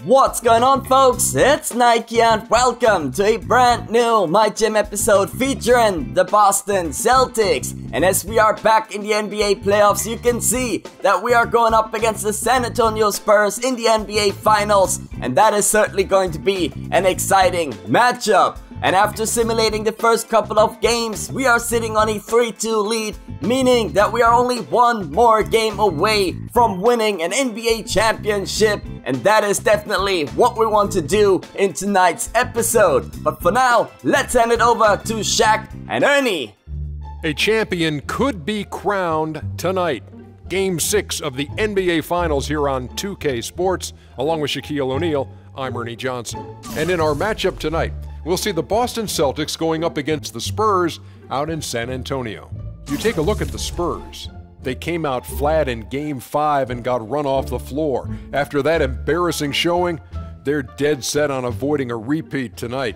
What's going on, folks? It's Nike and welcome to a brand new MyGM episode featuring the Boston Celtics. And as we are back in the NBA playoffs, you can see that we are going up against the San Antonio Spurs in the NBA Finals, and that is certainly going to be an exciting matchup. And after simulating the first couple of games, we are sitting on a 3-2 lead, meaning that we are only one more game away from winning an NBA championship, and that is definitely what we want to do in tonight's episode. But for now, let's hand it over to Shaq and Ernie. A champion could be crowned tonight. Game 6 of the NBA Finals here on 2K Sports. Along with Shaquille O'Neal, I'm Ernie Johnson. And in our matchup tonight, we'll see the Boston Celtics going up against the Spurs out in San Antonio. You take a look at the Spurs. They came out flat in Game 5 and got run off the floor. After that embarrassing showing, they're dead set on avoiding a repeat tonight.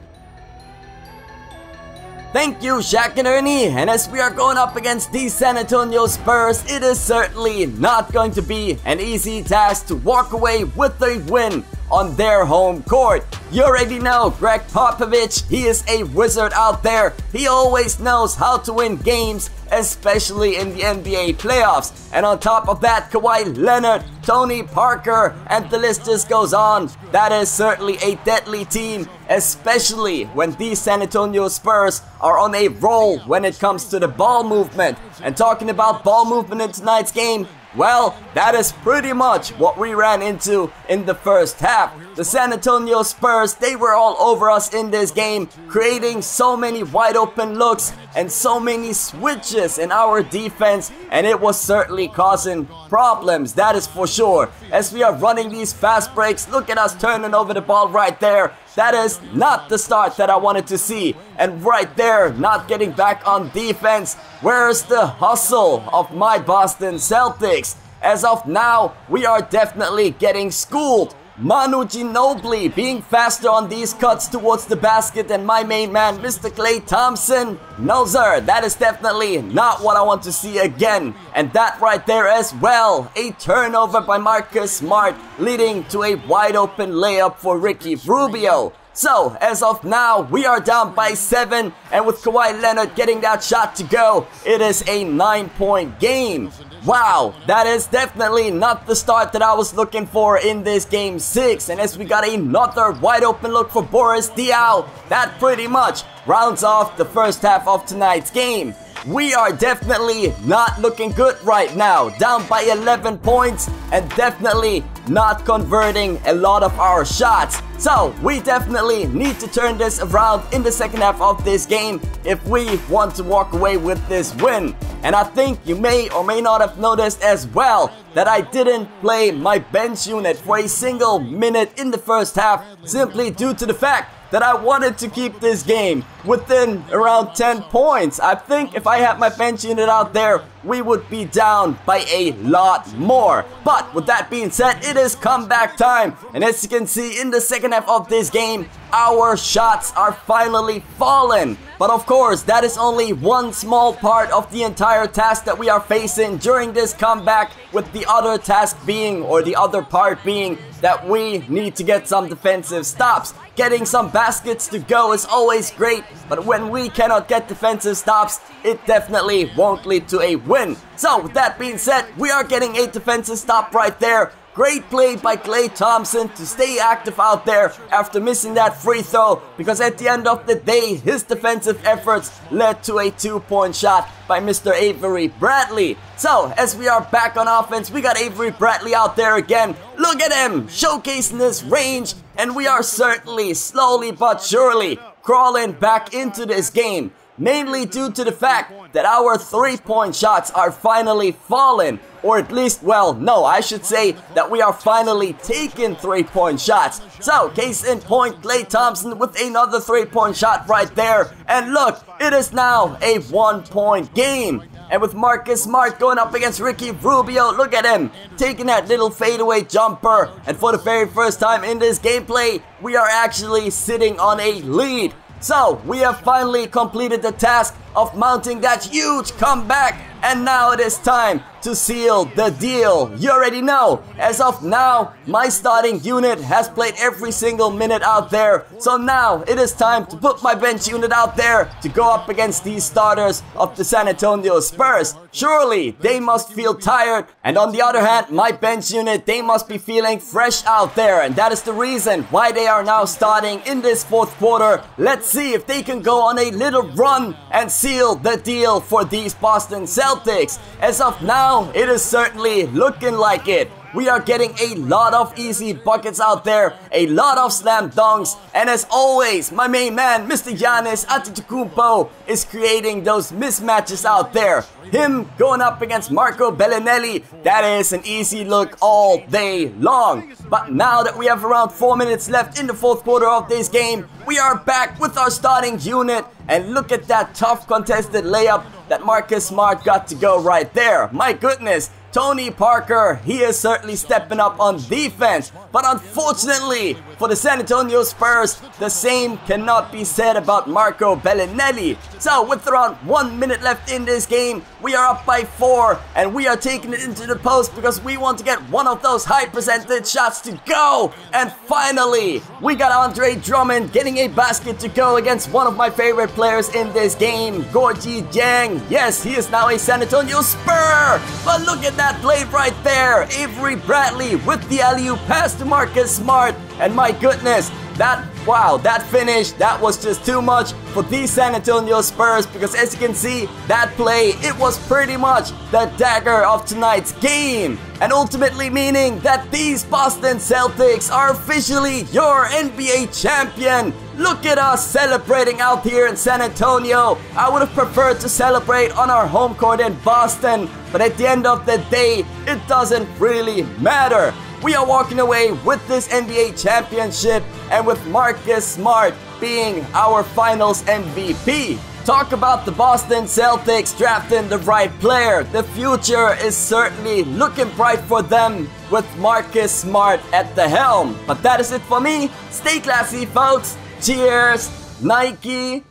Thank you, Shaq and Ernie. And as we are going up against the San Antonio Spurs, it is certainly not going to be an easy task to walk away with a win on their home court. You already know Greg Popovich, he is a wizard out there. He always knows how to win games, especially in the NBA playoffs. And on top of that, Kawhi Leonard, Tony Parker, and the list just goes on. That is certainly a deadly team, especially when these San Antonio Spurs are on a roll when it comes to the ball movement. And talking about ball movement in tonight's game, well, that is pretty much what we ran into in the first half. The San Antonio Spurs, they were all over us in this game, creating so many wide open looks and so many switches in our defense, and it was certainly causing problems, that is for sure. As we are running these fast breaks, look at us turning over the ball right there. That is not the start that I wanted to see. And right there, not getting back on defense. Where's the hustle of my Boston Celtics? As of now, we are definitely getting schooled. Manu Ginobili being faster on these cuts towards the basket than my main man, Mr. Klay Thompson. No sir, that is definitely not what I want to see again. And that right there as well, a turnover by Marcus Smart, leading to a wide open layup for Ricky Rubio. So, as of now, we are down by 7, and with Kawhi Leonard getting that shot to go, it is a 9-point game. Wow, that is definitely not the start that I was looking for in this Game 6. And as we got another wide open look for Boris Diaw, that pretty much rounds off the first half of tonight's game. We are definitely not looking good right now, down by 11 points and definitely not converting a lot of our shots. So we definitely need to turn this around in the second half of this game if we want to walk away with this win. And I think you may or may not have noticed as well that I didn't play my bench unit for a single minute in the first half, simply due to the fact that I wanted to keep this game within around 10 points. I think if I had my bench unit out there, we would be down by a lot more. But with that being said, it is comeback time. And as you can see in the second half of this game, our shots are finally falling. But of course, that is only one small part of the entire task that we are facing during this comeback, with the other task being, or the other part being, that we need to get some defensive stops. Getting some baskets to go is always great, but when we cannot get defensive stops, it definitely won't lead to a win. So with that being said, we are getting a defensive stop right there. Great play by Klay Thompson to stay active out there after missing that free throw, because at the end of the day, his defensive efforts led to a 2-point shot by Mr. Avery Bradley. So, as we are back on offense, we got Avery Bradley out there again. Look at him, showcasing his range, and we are certainly, slowly but surely, crawling back into this game. Mainly due to the fact that our 3-point shots are finally falling. Or at least, well, no, I should say that we are finally taking 3-point shots. So, case in point, Klay Thompson with another 3-point shot right there. And look, it is now a 1-point game. And with Marcus Smart going up against Ricky Rubio, look at him taking that little fadeaway jumper. And for the very first time in this gameplay, we are actually sitting on a lead. So, we have finally completed the task of mounting that huge comeback and now it is time to seal the deal. You already know, as of now, my starting unit has played every single minute out there. So now it is time to put my bench unit out there to go up against these starters of the San Antonio Spurs. Surely they must feel tired, and on the other hand, my bench unit, they must be feeling fresh out there, and that is the reason why they are now starting in this fourth quarter. Let's see if they can go on a little run and seal the deal for these Boston Celtics. As of now, it is certainly looking like it. We are getting a lot of easy buckets out there, a lot of slam dunks, and as always, my main man, Mr. Giannis Antetokounmpo, is creating those mismatches out there. Him going up against Marco Bellinelli, that is an easy look all day long. But now that we have around 4 minutes left in the fourth quarter of this game, we are back with our starting unit, and look at that tough contested layup that Marcus Smart got to go right there. My goodness. Tony Parker, he is certainly stepping up on defense, but unfortunately for the San Antonio Spurs, the same cannot be said about Marco Bellinelli. So with around 1 minute left in this game, we are up by 4, and we are taking it into the post because we want to get one of those high percentage shots to go. And finally, we got Andre Drummond getting a basket to go against one of my favorite players in this game, Gorgui Dieng. Yes, he is now a San Antonio Spur, but look at that play right there. Avery Bradley with the alley-oop pass to Marcus Smart, and my goodness, that finish, that was just too much for these San Antonio Spurs, because as you can see, that play, it was pretty much the dagger of tonight's game, and ultimately meaning that these Boston Celtics are officially your NBA champion. Look at us celebrating out here in San Antonio. I would have preferred to celebrate on our home court in Boston, but at the end of the day, it doesn't really matter. We are walking away with this NBA championship, and with Marcus Smart being our finals MVP. Talk about the Boston Celtics drafting the right player. The future is certainly looking bright for them with Marcus Smart at the helm. But that is it for me. Stay classy, folks. Cheers, Nike.